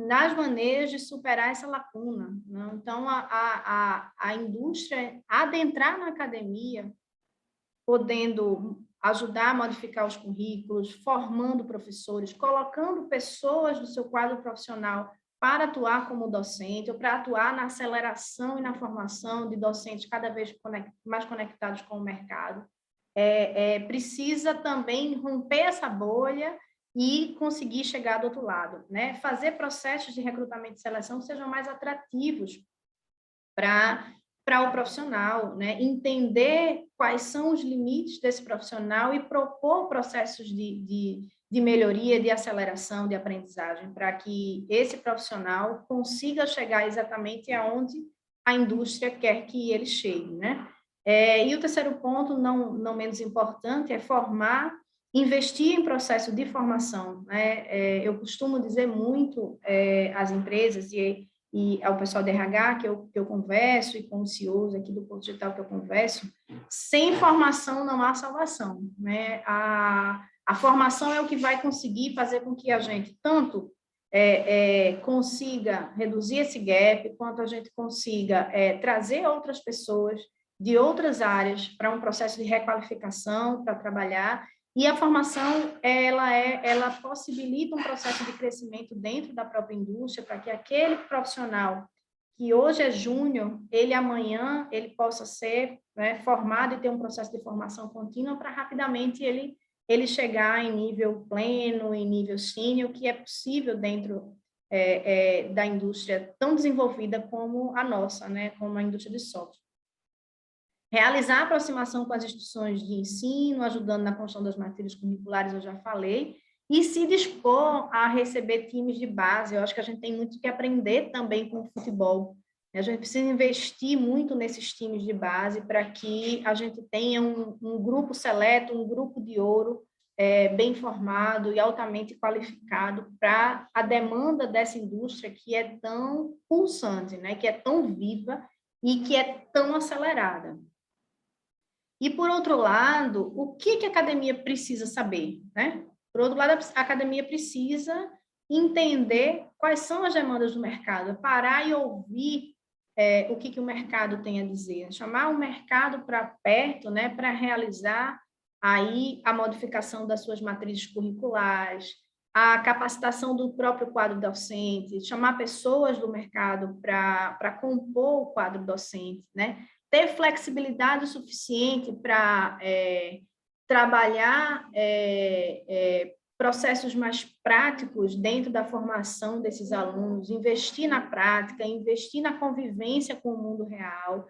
Speaker 2: nas maneiras de superar essa lacuna, né? Então, a indústria adentrar na academia, podendo ajudar a modificar os currículos, formando professores, colocando pessoas do seu quadro profissional para atuar como docente, ou para atuar na aceleração e na formação de docentes cada vez mais conectados com o mercado. Precisa também romper essa bolha e conseguir chegar do outro lado, né? Fazer processos de recrutamento e seleção que sejam mais atrativos para o profissional, né? Entender quais são os limites desse profissional e propor processos de melhoria, de aceleração, de aprendizagem, para que esse profissional consiga chegar exatamente aonde a indústria quer que ele chegue, né? E o terceiro ponto, não menos importante, é formar, investir em processo de formação, né? Eu costumo dizer muito às empresas e ao pessoal de RH que eu converso, e com os CEOs aqui do Porto Digital que eu converso, sem formação não há salvação, né? A formação é o que vai conseguir fazer com que a gente tanto consiga reduzir esse gap, quanto a gente consiga trazer outras pessoas de outras áreas para um processo de requalificação, para trabalhar, e a formação, ela possibilita um processo de crescimento dentro da própria indústria, para que aquele profissional que hoje é júnior, ele amanhã, ele possa ser formado e ter um processo de formação contínua para rapidamente ele chegar em nível pleno, em nível sênior, que é possível dentro da indústria tão desenvolvida como a nossa, né, como a indústria de software. Realizar a aproximação com as instituições de ensino, ajudando na construção das matérias curriculares, eu já falei, e se dispor a receber times de base. Eu acho que a gente tem muito que aprender também com o futebol. A gente precisa investir muito nesses times de base para que a gente tenha um grupo seleto, um grupo de ouro, bem formado e altamente qualificado para a demanda dessa indústria que é tão pulsante, né? Que é tão viva e que é tão acelerada. E, por outro lado, o que a academia precisa saber, né? Por outro lado, a academia precisa entender quais são as demandas do mercado, parar e ouvir o que o mercado tem a dizer, chamar o mercado para perto, né, para realizar aí a modificação das suas matrizes curriculares, a capacitação do próprio quadro docente, chamar pessoas do mercado para compor o quadro docente, né? Ter flexibilidade suficiente para trabalhar processos mais práticos dentro da formação desses alunos, investir na prática, investir na convivência com o mundo real,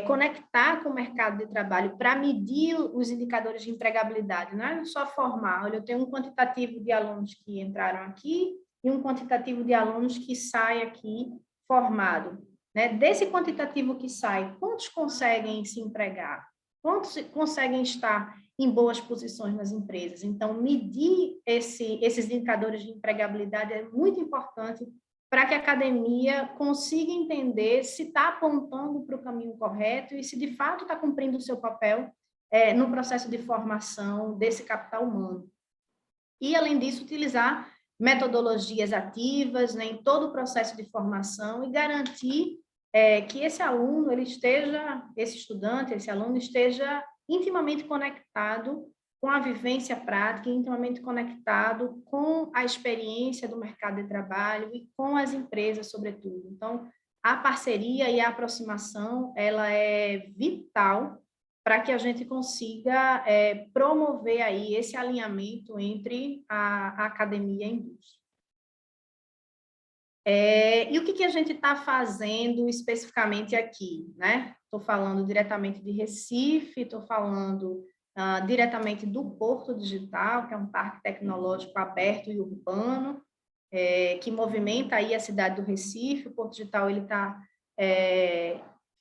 Speaker 2: conectar com o mercado de trabalho para medir os indicadores de empregabilidade, não é só formar. Olha, eu tenho um quantitativo de alunos que entraram aqui e um quantitativo de alunos que saem aqui formado. Né? Desse quantitativo que sai, quantos conseguem se empregar? Quantos conseguem estar em boas posições nas empresas? Então, medir esses indicadores de empregabilidade é muito importante para que a academia consiga entender se está apontando para o caminho correto e se, de fato, está cumprindo o seu papel no processo de formação desse capital humano. E, além disso, utilizar metodologias ativas, né, em todo o processo de formação e garantir que esse aluno, esse estudante, esse aluno esteja intimamente conectado com a vivência prática, intimamente conectado com a experiência do mercado de trabalho e com as empresas, sobretudo. Então, a parceria e a aproximação, ela é vital para que a gente consiga promover aí esse alinhamento entre a academia e a indústria. E o que a gente está fazendo especificamente aqui, né? Estou falando diretamente de Recife, estou falando diretamente do Porto Digital, que é um parque tecnológico aberto e urbano, que movimenta aí a cidade do Recife. O Porto Digital está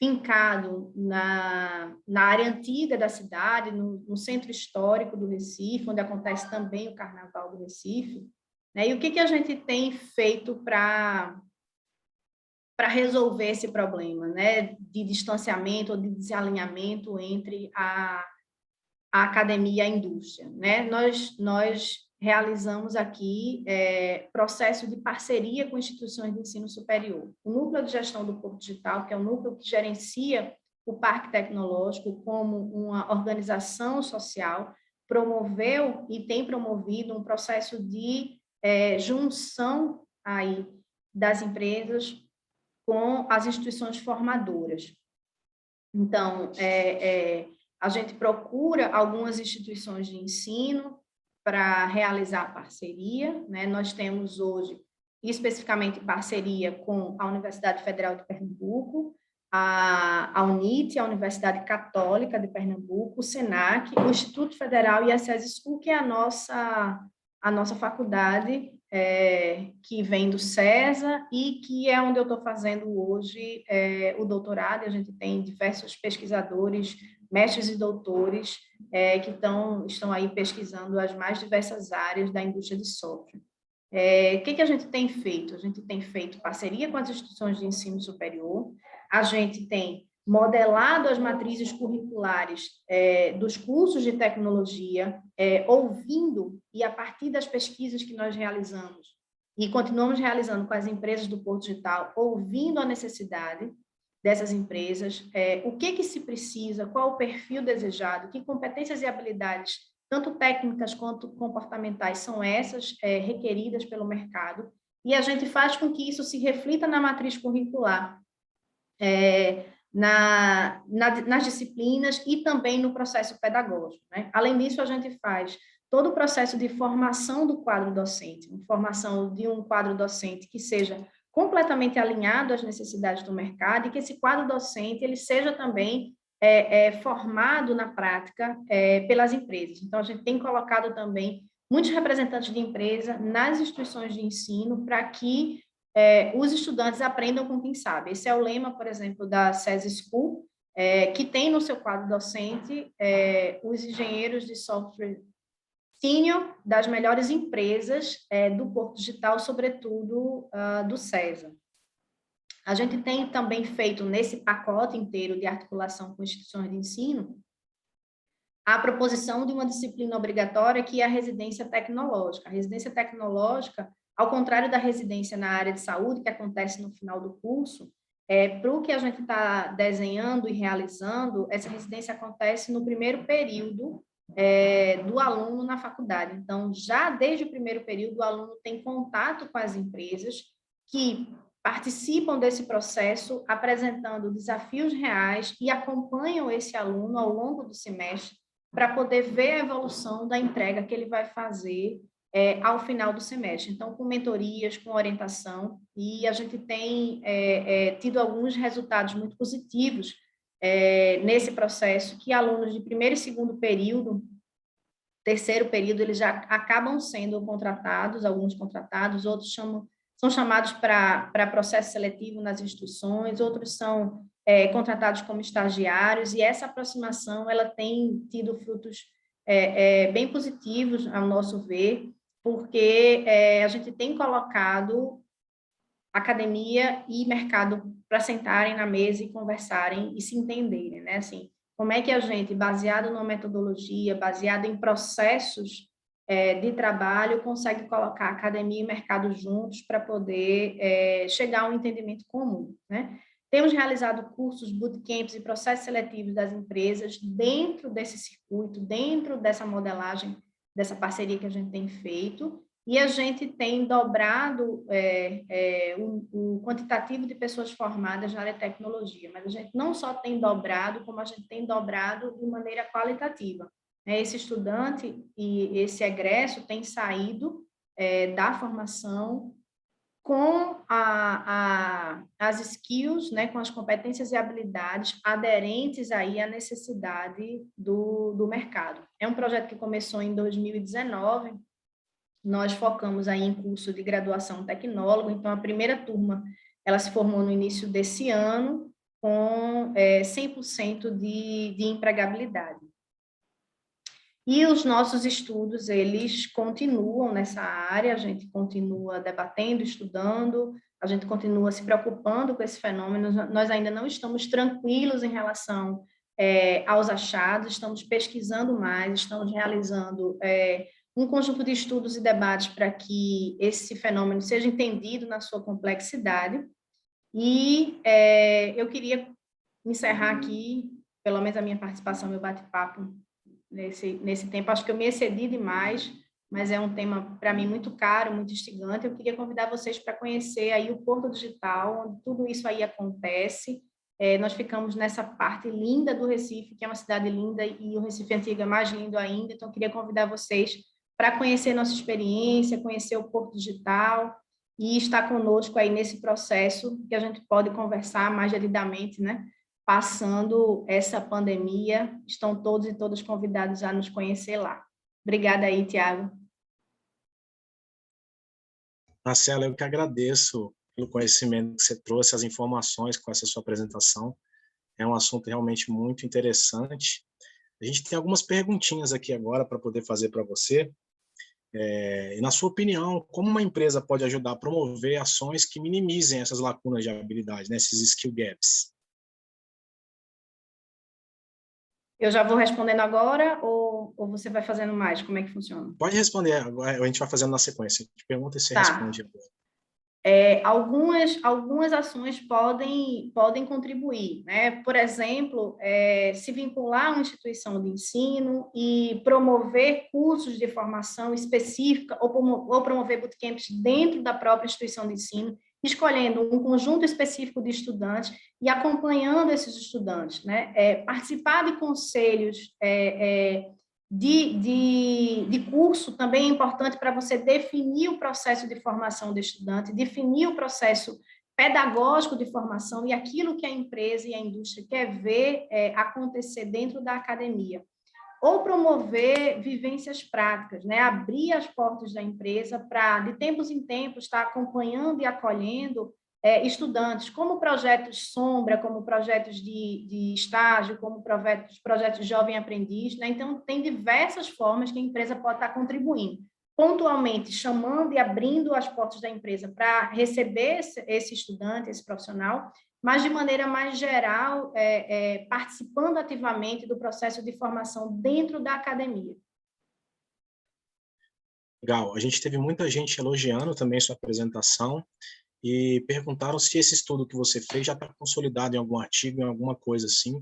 Speaker 2: fincado na área antiga da cidade, no centro histórico do Recife, onde acontece também o Carnaval do Recife. Né? E o que a gente tem feito para resolver esse problema, né, de distanciamento ou de desalinhamento entre a academia e a indústria? Né? Nós realizamos aqui processo de parceria com instituições de ensino superior. O Núcleo de Gestão do Porto Digital, que é o núcleo que gerencia o Parque Tecnológico como uma organização social, promoveu e tem promovido um processo de junção aí das empresas com as instituições formadoras. Então, a gente procura algumas instituições de ensino para realizar parceria, né? Nós temos hoje, especificamente, parceria com a Universidade Federal de Pernambuco, a UNIT, a Universidade Católica de Pernambuco, o SENAC, o Instituto Federal e a SESI School, que é a nossa faculdade que vem do CESA e que é onde eu estou fazendo hoje o doutorado. A gente tem diversos pesquisadores, mestres e doutores, que estão aí pesquisando as mais diversas áreas da indústria de software. O que a gente tem feito? A gente tem feito parceria com as instituições de ensino superior, a gente tem modelado as matrizes curriculares dos cursos de tecnologia, ouvindo, e a partir das pesquisas que nós realizamos, e continuamos realizando com as empresas do Porto Digital, ouvindo a necessidade dessas empresas, o que se precisa, qual o perfil desejado, que competências e habilidades, tanto técnicas quanto comportamentais, são essas requeridas pelo mercado, e a gente faz com que isso se reflita na matriz curricular, nas disciplinas e também no processo pedagógico, né? Além disso, a gente faz todo o processo de formação do quadro docente, formação de um quadro docente que seja completamente alinhado às necessidades do mercado e que esse quadro docente ele seja também formado na prática pelas empresas. Então, a gente tem colocado também muitos representantes de empresa nas instituições de ensino para que os estudantes aprendam com quem sabe. Esse é o lema, por exemplo, da SES School, que tem no seu quadro docente os engenheiros de software sênior das melhores empresas do Porto Digital, sobretudo do CESA. A gente tem também feito, nesse pacote inteiro de articulação com instituições de ensino, a proposição de uma disciplina obrigatória que é a residência tecnológica. A residência tecnológica, ao contrário da residência na área de saúde, que acontece no final do curso, para o que a gente está desenhando e realizando, essa residência acontece no primeiro período do aluno na faculdade. Então, já desde o primeiro período, o aluno tem contato com as empresas que participam desse processo, apresentando desafios reais e acompanham esse aluno ao longo do semestre para poder ver a evolução da entrega que ele vai fazer ao final do semestre. Então, com mentorias, com orientação, e a gente tem tido alguns resultados muito positivos nesse processo, que alunos de primeiro e segundo período, terceiro período, eles já acabam sendo contratados, alguns contratados, outros são chamados para processo seletivo nas instituições, outros são contratados como estagiários, e essa aproximação ela tem tido frutos bem positivos, ao nosso ver, porque a gente tem colocado academia e mercado para sentarem na mesa e conversarem e se entenderem, né? Assim, como é que a gente, baseado numa metodologia, baseado em processos de trabalho, consegue colocar academia e mercado juntos para poder chegar a um entendimento comum, né? Temos realizado cursos, bootcamps e processos seletivos das empresas dentro desse circuito, dentro dessa modelagem, dessa parceria que a gente tem feito, e a gente tem dobrado o quantitativo de pessoas formadas na área de tecnologia, mas a gente não só tem dobrado, como a gente tem dobrado de maneira qualitativa. Esse estudante e esse egresso tem saído da formação com as skills, né, com as competências e habilidades aderentes aí à necessidade do mercado. É um projeto que começou em 2019, nós focamos aí em curso de graduação tecnólogo, então a primeira turma, ela se formou no início desse ano, com 100% de empregabilidade. E os nossos estudos, eles continuam nessa área, a gente continua debatendo, estudando, a gente continua se preocupando com esse fenômeno, nós ainda não estamos tranquilos em relação aos achados, estamos pesquisando mais, estamos realizando um conjunto de estudos e debates para que esse fenômeno seja entendido na sua complexidade. E eu queria encerrar aqui, pelo menos a minha participação, meu bate-papo nesse tempo. Acho que eu me excedi demais, mas é um tema, para mim, muito caro, muito instigante. Eu queria convidar vocês para conhecer aí o Porto Digital, onde tudo isso aí acontece. Nós ficamos nessa parte linda do Recife, que é uma cidade linda, e o Recife Antigo é mais lindo ainda, então eu queria convidar vocês para conhecer nossa experiência, conhecer o Porto Digital e estar conosco aí nesse processo que a gente pode conversar mais devidamente, né? Passando essa pandemia, estão todos e todas convidados a nos conhecer lá. Obrigada aí, Tiago.
Speaker 1: Marcela, eu que agradeço pelo conhecimento que você trouxe, as informações com essa sua apresentação. É um assunto realmente muito interessante. A gente tem algumas perguntinhas aqui agora para poder fazer para você. E na sua opinião, como uma empresa pode ajudar a promover ações que minimizem essas lacunas de habilidade, né, esses skill gaps?
Speaker 2: Eu já vou respondendo agora ou você vai fazendo mais? Como é que funciona?
Speaker 1: Pode responder, agora a gente vai fazendo na sequência. A gente pergunta e você
Speaker 2: Tá.
Speaker 1: responde agora.
Speaker 2: Algumas ações podem contribuir, né? Por exemplo, se vincular a uma instituição de ensino e promover cursos de formação específica ou promover bootcamps dentro da própria instituição de ensino, escolhendo um conjunto específico de estudantes e acompanhando esses estudantes, né? Participar de conselhos de curso também é importante para você definir o processo de formação do estudante, definir o processo pedagógico de formação e aquilo que a empresa e a indústria quer ver acontecer dentro da academia. Ou promover vivências práticas, né? Abrir as portas da empresa para, de tempos em tempos, estar acompanhando e acolhendo estudantes, como projetos sombra, como projetos de estágio, como projetos de jovem aprendiz, né? Então, tem diversas formas que a empresa pode estar contribuindo. Pontualmente, chamando e abrindo as portas da empresa para receber esse estudante, esse profissional, mas de maneira mais geral, participando ativamente do processo de formação dentro da academia.
Speaker 1: Legal. A gente teve muita gente elogiando também sua apresentação e perguntaram se esse estudo que você fez já está consolidado em algum artigo, em alguma coisa assim,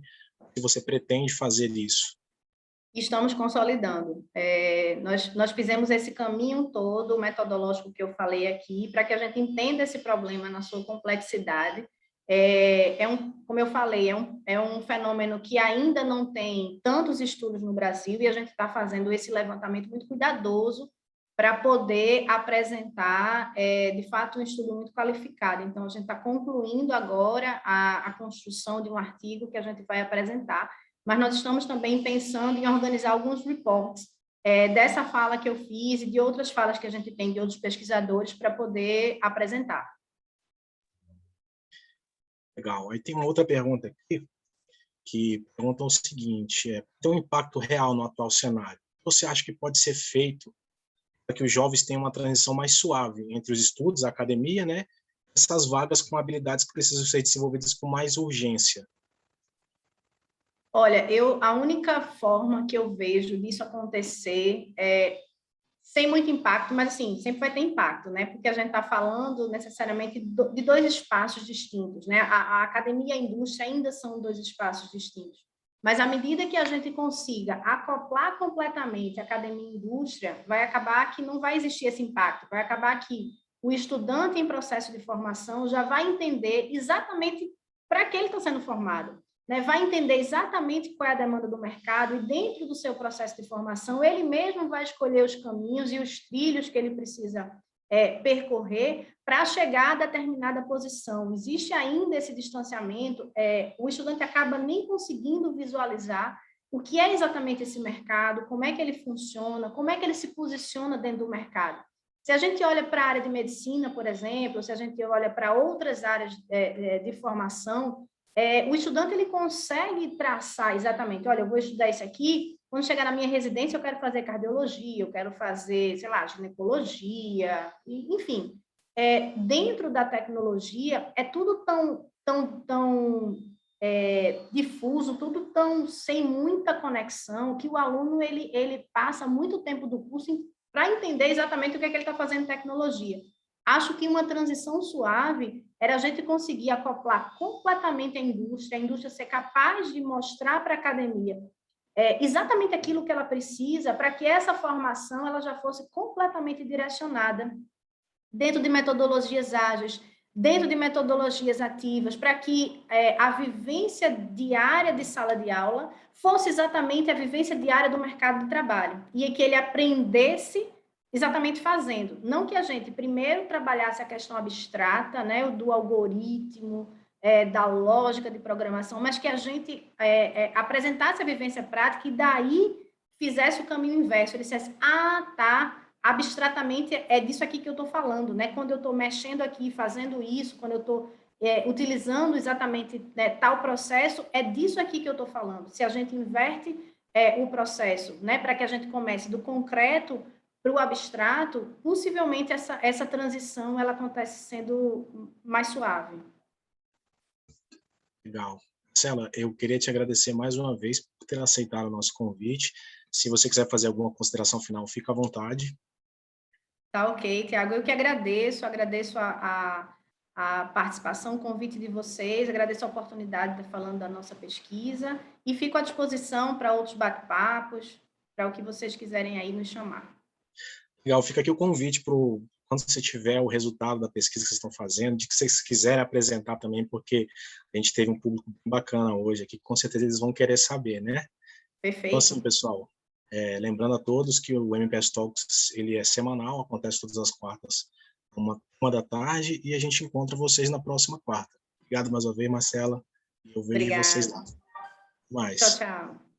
Speaker 1: se você pretende fazer isso.
Speaker 2: Estamos consolidando. Nós fizemos esse caminho todo metodológico que eu falei aqui, para que a gente entenda esse problema na sua complexidade. Como eu falei, é um fenômeno que ainda não tem tantos estudos no Brasil e a gente está fazendo esse levantamento muito cuidadoso para poder apresentar, de fato, um estudo muito qualificado. Então, a gente está concluindo agora a construção de um artigo que a gente vai apresentar, mas nós estamos também pensando em organizar alguns reports dessa fala que eu fiz e de outras falas que a gente tem de outros pesquisadores para poder apresentar.
Speaker 1: Legal. Aí tem uma outra pergunta aqui, que pergunta o seguinte, tem um impacto real no atual cenário? Você acha que pode ser feito para que os jovens tenham uma transição mais suave entre os estudos, a academia, né? Essas vagas com habilidades que precisam ser desenvolvidas com mais urgência?
Speaker 2: Olha, a única forma que eu vejo disso acontecer sem muito impacto, mas assim, sempre vai ter impacto, né? Porque a gente está falando necessariamente de dois espaços distintos, né? A academia e a indústria ainda são dois espaços distintos. Mas à medida que a gente consiga acoplar completamente academia e indústria, vai acabar que não vai existir esse impacto, vai acabar que o estudante em processo de formação já vai entender exatamente para que ele está sendo formado, né? Vai entender exatamente qual é a demanda do mercado e dentro do seu processo de formação, ele mesmo vai escolher os caminhos e os trilhos que ele precisa percorrer para chegar a determinada posição. Existe ainda esse distanciamento, o estudante acaba nem conseguindo visualizar o que é exatamente esse mercado, como é que ele funciona, como é que ele se posiciona dentro do mercado. Se a gente olha para a área de medicina, por exemplo, se a gente olha para outras áreas de formação, o estudante ele consegue traçar exatamente, olha, eu vou estudar isso aqui, quando chegar na minha residência eu quero fazer cardiologia, eu quero fazer, sei lá, ginecologia, enfim. Dentro da tecnologia é tudo tão difuso, tudo tão sem muita conexão, que o aluno ele passa muito tempo do curso para entender exatamente o que é que ele está fazendo em tecnologia. Acho que uma transição suave era a gente conseguir acoplar completamente a indústria ser capaz de mostrar para a academia exatamente aquilo que ela precisa para que essa formação ela já fosse completamente direcionada dentro de metodologias ágeis, dentro de metodologias ativas, para que a vivência diária de sala de aula fosse exatamente a vivência diária do mercado de trabalho e que ele aprendesse exatamente fazendo. Não que a gente primeiro trabalhasse a questão abstrata, né, do algoritmo, da lógica de programação, mas que a gente apresentasse a vivência prática e daí fizesse o caminho inverso. Ele dissesse, tá, abstratamente é disso aqui que eu estou falando, né? Quando eu estou mexendo aqui, fazendo isso, quando eu estou utilizando exatamente, né, tal processo, é disso aqui que eu estou falando. Se a gente inverte o processo, né, para que a gente comece do concreto para o abstrato, possivelmente essa transição ela acontece sendo mais suave.
Speaker 1: Legal. Marcela, eu queria te agradecer mais uma vez por ter aceitado o nosso convite. Se você quiser fazer alguma consideração final, fica à vontade.
Speaker 2: Tá ok, Tiago. Eu que agradeço a participação, o convite de vocês, agradeço a oportunidade de estar falando da nossa pesquisa e fico à disposição para outros bate-papos, para o que vocês quiserem aí nos chamar.
Speaker 1: Legal, fica aqui o convite para quando você tiver o resultado da pesquisa que vocês estão fazendo, de que vocês quiserem apresentar também, porque a gente teve um público bem bacana hoje aqui, com certeza eles vão querer saber, né? Então,
Speaker 2: Perfeito.
Speaker 1: assim, pessoal, lembrando a todos que o MPS Talks, ele é semanal, acontece todas as quartas, uma da tarde, e a gente encontra vocês na próxima quarta. Obrigado mais uma vez, Marcela, e eu vejo vocês
Speaker 2: Obrigada.
Speaker 1: lá.
Speaker 2: Tchau,
Speaker 1: Mais.
Speaker 2: tchau.